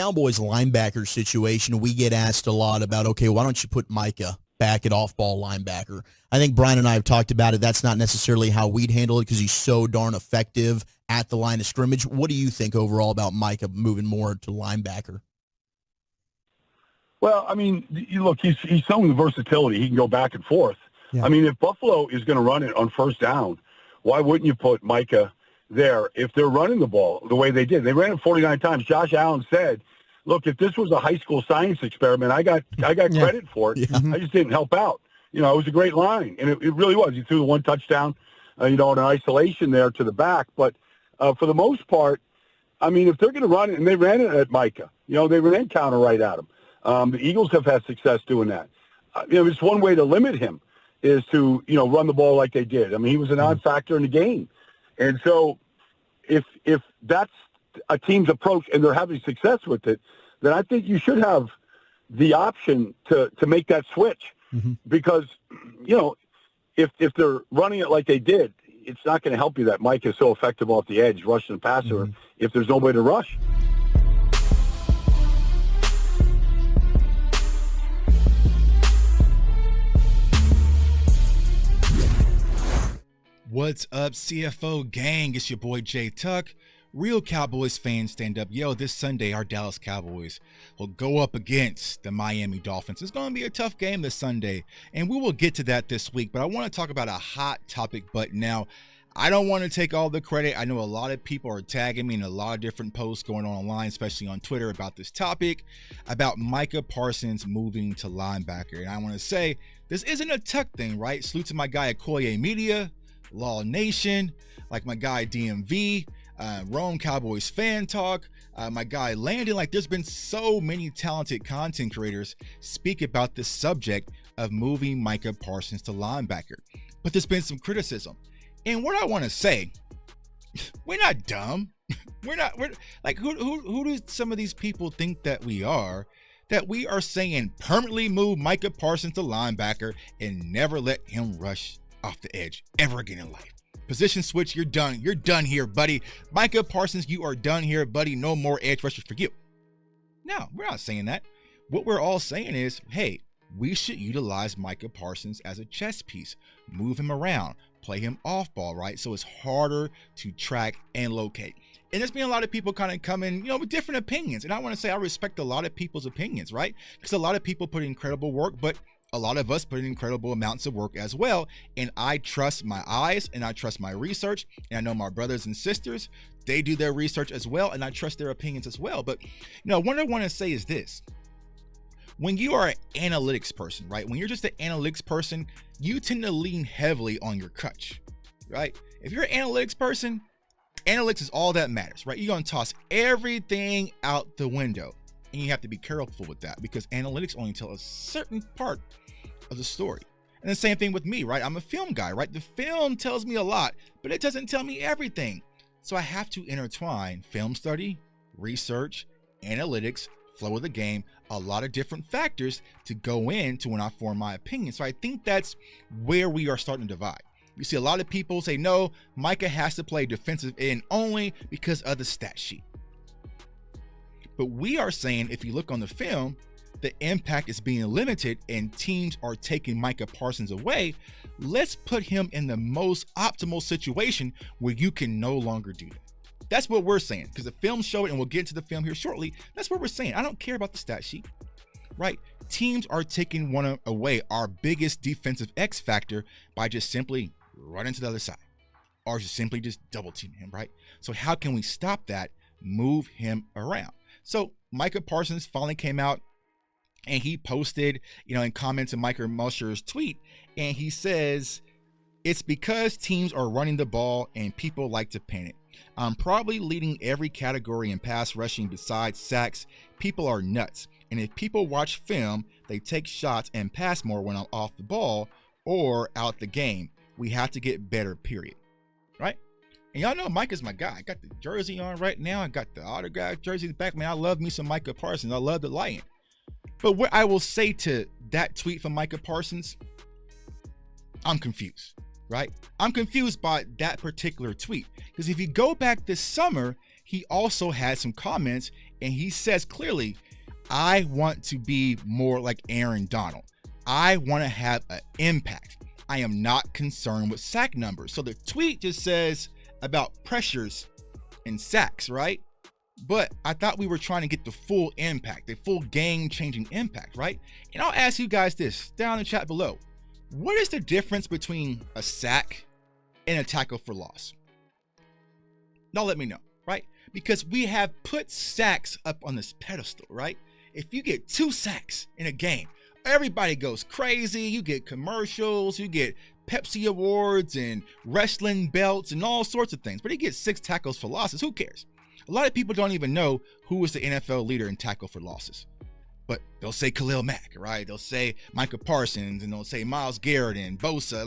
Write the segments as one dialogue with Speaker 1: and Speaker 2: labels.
Speaker 1: Cowboys linebacker situation, we get asked a lot about, okay, why don't you put Micah back at off-ball linebacker? I think Brian and I have talked about it. That's not necessarily how we'd handle it because he's so darn effective at the line of scrimmage. What do you think overall about Micah moving more to linebacker?
Speaker 2: Well, I mean, look, he's showing the versatility. He can go back and forth. Yeah. I mean, if Buffalo is going to run it on first down, why wouldn't you put Micah there if they're running the ball the way they did? They ran it 49 times. Josh Allen said, look, if this was a high school science experiment, I got credit for it. Yeah. I just didn't help out. You know, it was a great line, and it really was. He threw the one touchdown, in an isolation there to the back. But for the most part, I mean, if they're going to run it, and they ran it at Micah, they ran counter right at him. The Eagles have had success doing that. It's one way to limit him is to, run the ball like they did. I mean, he was a non-factor in the game. And so if that's a team's approach and they're having success with it, then I think you should have the option to make that switch. Mm-hmm. Because, if they're running it like they did, it's not going to help you that Mike is so effective off the edge, rushing the passer, if there's nobody to rush.
Speaker 3: What's up, CFO gang? It's your boy Jay Tuck. Real Cowboys fans, stand up. Yo, this Sunday, our Dallas Cowboys will go up against the Miami Dolphins. It's going to be a tough game this Sunday, and we will get to that this week. But I want to talk about a hot topic. But now, I don't want to take all the credit. I know a lot of people are tagging me in a lot of different posts going on online, especially on Twitter, about this topic, about Micah Parsons moving to linebacker. And I want to say, this isn't a Tuck thing, right? Salute to my guy at Koye Media, Law Nation, like my guy DMV, Rome Cowboys Fan Talk, my guy Landon. Like, there's been so many talented content creators speak about this subject of moving Micah Parsons to linebacker. But there's been some criticism. And what I want to say, we're not dumb. We're like, who do some of these people think that we are saying permanently move Micah Parsons to linebacker and never let him rush off the edge ever again in life? Position switch, you're done. You're done here, buddy. Micah Parsons, you are done here, buddy. No more edge rushers for you. No, we're not saying that. What we're all saying is, hey, we should utilize Micah Parsons as a chess piece. Move him around, play him off ball, right? So it's harder to track and locate. And there's been a lot of people kind of coming, with different opinions. And I want to say I respect a lot of people's opinions, right? Because a lot of people put in incredible work, but a lot of us put in incredible amounts of work as well. And I trust my eyes and I trust my research. And I know my brothers and sisters, they do their research as well. And I trust their opinions as well. But, what I want to say is this. When you are an analytics person, right? When you're just an analytics person, you tend to lean heavily on your crutch, right? If you're an analytics person, analytics is all that matters, right? You're going to toss everything out the window. And you have to be careful with that because analytics only tell a certain part of the story. And the same thing with me, right? I'm a film guy, right? The film tells me a lot, but it doesn't tell me everything. So I have to intertwine film study, research, analytics, flow of the game, a lot of different factors to go into when I form my opinion. So I think that's where we are starting to divide. You see a lot of people say, no, Micah has to play defensive end only because of the stat sheet. But we are saying, if you look on the film, the impact is being limited and teams are taking Micah Parsons away. Let's put him in the most optimal situation where you can no longer do that. That's what we're saying, because the film showed it, and we'll get into the film here shortly. That's what we're saying. I don't care about the stat sheet, right? Teams are taking one away, our biggest defensive X factor, by just simply running to the other side or just simply just double team him, right? So how can we stop that? Move him around. So Micah Parsons finally came out and he posted, in comments in Micah Musher's tweet, and he says, it's because teams are running the ball and people like to panic. I'm probably leading every category in pass rushing besides sacks. People are nuts. And if people watch film, they take shots and pass more when I'm off the ball or out the game. We have to get better, period. Right? And y'all know Mike is my guy. I got the jersey on right now. I got the autograph jersey in the back. Man, I love me some Micah Parsons. I love the Lion. But what I will say to that tweet from Micah Parsons, I'm confused, right? I'm confused by that particular tweet. Because if you go back this summer, he also had some comments And he says clearly, I want to be more like Aaron Donald. I want to have an impact. I am not concerned with sack numbers. So the tweet just says about pressures and sacks, right? But I thought we were trying to get the full impact, the full game-changing impact, right? And I'll ask you guys this down in the chat below. What is the difference between a sack and a tackle for loss? Y'all let me know, right? Because we have put sacks up on this pedestal, right? If you get 2 sacks in a game, everybody goes crazy. You get commercials, you get Pepsi awards and wrestling belts and all sorts of things. But he gets 6 tackles for losses. Who cares? A lot of people don't even know who was the NFL leader in tackle for losses. But they'll say Khalil Mack, right? They'll say Micah Parsons, and they'll say Myles Garrett and Bosa,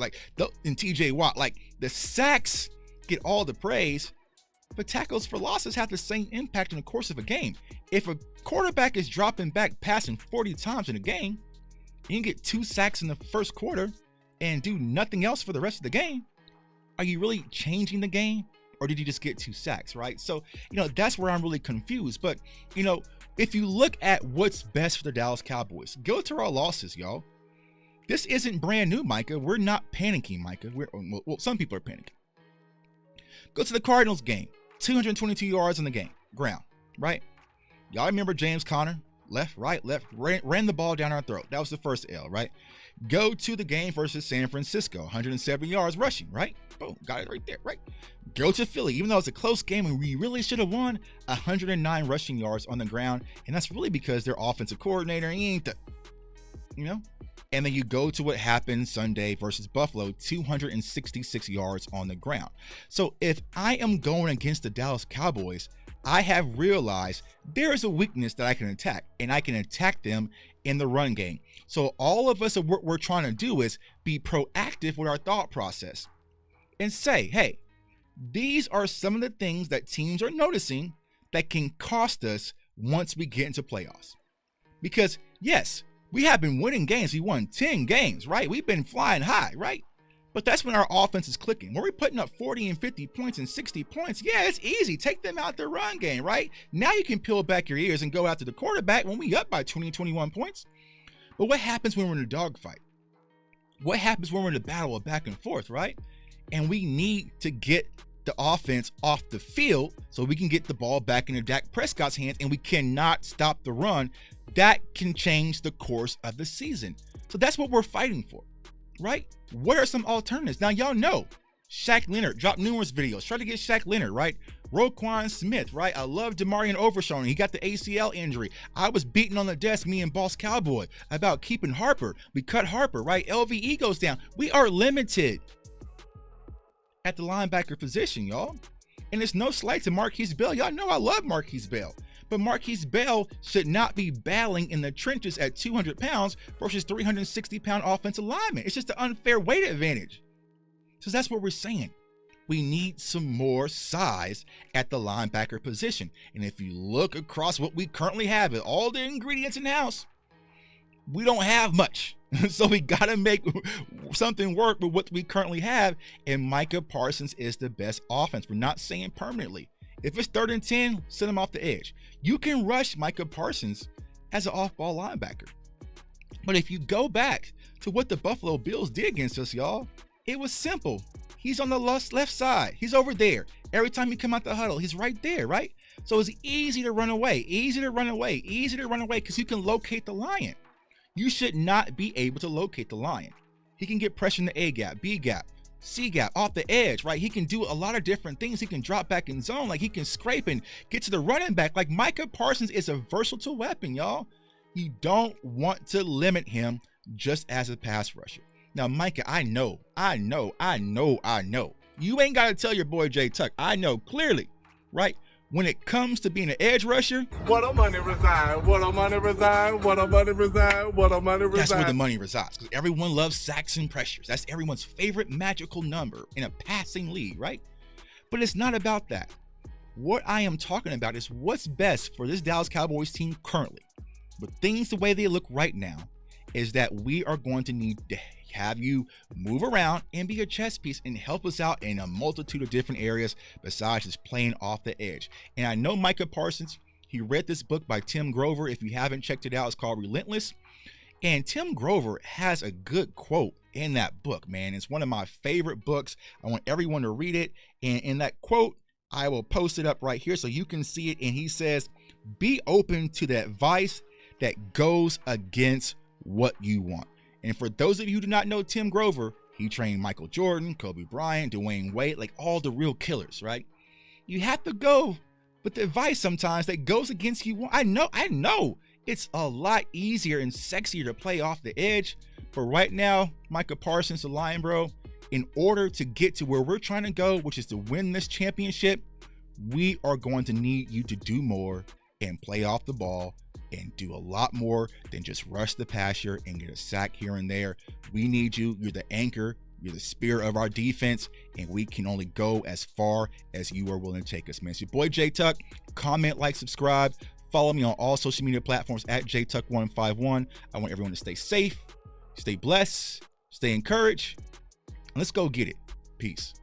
Speaker 3: and TJ Watt. Like, the sacks get all the praise, but tackles for losses have the same impact in the course of a game. If a quarterback is dropping back passing 40 times in a game, you can get 2 sacks in the first quarter and do nothing else for the rest of the game. Are you really changing the game? Or did you just get 2 sacks, right? So, that's where I'm really confused. But, if you look at what's best for the Dallas Cowboys, go to our losses, y'all. This isn't brand new, Micah. We're not panicking, Micah. Well, some people are panicking. Go to the Cardinals game. 222 yards on the game, ground, right? Y'all remember James Conner? Left, ran the ball down our throat. That was the first L, right? Go to the game versus San Francisco, 107 yards rushing, right? Boom, got it right there, right? Go to Philly, even though it's a close game and we really should have won, 109 rushing yards on the ground. And that's really because their offensive coordinator ain't the, And then you go to what happened Sunday versus Buffalo, 266 yards on the ground. So if I am going against the Dallas Cowboys, I have realized there is a weakness that I can attack, and I can attack them in the run game. So all of us, what we're trying to do is be proactive with our thought process and say, hey, these are some of the things that teams are noticing that can cost us once we get into playoffs. Because yes, we have been winning games. We won 10 games, right? We've been flying high, right? But that's when our offense is clicking. When we're putting up 40 and 50 points and 60 points, yeah, it's easy. Take them out the run game, right? Now you can peel back your ears and go after the quarterback when we up by 20, 21 points. But what happens when we're in a dogfight? What happens when we're in a battle of back and forth, right? And we need to get the offense off the field so we can get the ball back into Dak Prescott's hands, and we cannot stop the run. That can change the course of the season. So that's what we're fighting for, right? What are some alternatives? Now, y'all know Shaq Leonard dropped numerous videos. Try to get Shaq Leonard, right? Roquan Smith, right? I love DeMarion Overshown. He got the ACL injury. I was beating on the desk, me and Boss Cowboy, about keeping Harper. We cut Harper, right? LVE goes down. We are limited at the linebacker position, y'all. And it's no slight to Marquise Bell. Y'all know I love Marquise Bell. But Marquise Bell should not be battling in the trenches at 200 pounds versus 360-pound offensive lineman. It's just an unfair weight advantage. So that's what we're saying. We need some more size at the linebacker position. And if you look across what we currently have, all the ingredients in the house, we don't have much. So we got to make something work with what we currently have. And Micah Parsons is the best offense. We're not saying permanently. If it's 3rd and 10, send him off the edge. You can rush Micah Parsons as an off-ball linebacker. But if you go back to what the Buffalo Bills did against us, y'all, it was simple. He's on the left side. He's over there. Every time you come out the huddle, he's right there, right? So it's easy to run away, because you can locate the lion. You should not be able to locate the lion. He can get pressure in the A gap, B gap, C gap, off the edge, right? He can do a lot of different things. He can drop back in zone, like he can scrape and get to the running back. Like Micah Parsons is a versatile weapon, y'all. You don't want to limit him just as a pass rusher. Now, Micah, I know. You ain't got to tell your boy Jay Tuck. I know clearly, right? When it comes to being an edge rusher,
Speaker 4: what a money reside, what a money reside, what a money reside, what a money reside.
Speaker 3: That's where the money resides, because everyone loves sacks and pressures. That's everyone's favorite magical number in a passing league, right? But it's not about that. What I am talking about is what's best for this Dallas Cowboys team currently. But things the way they look right now is that we are going to need to have you move around and be a chess piece and help us out in a multitude of different areas besides just playing off the edge. And I know Micah Parsons, He read this book by Tim Grover. If you haven't checked it out, it's called Relentless. And Tim Grover has a good quote in that book, man. It's one of my favorite books. I want everyone to read it. And in that quote, I will post it up right here so you can see it. And he says, be open to the advice that goes against what you want. And for those of you who do not know Tim Grover, he trained Michael Jordan, Kobe Bryant, Dwayne Wade, like all the real killers, right? You have to go with the advice sometimes that goes against you. I know. It's a lot easier and sexier to play off the edge. But right now, Micah Parsons, the Lion, bro, in order to get to where we're trying to go, which is to win this championship, we are going to need you to do more and play off the ball and do a lot more than just rush the passer and get a sack here and there. We need you. You're the anchor. You're the spear of our defense, and we can only go as far as you are willing to take us, man. It's your boy, J Tuck. Comment, like, subscribe. Follow me on all social media platforms at JTuck151. I want everyone to stay safe, stay blessed, stay encouraged. Let's go get it. Peace.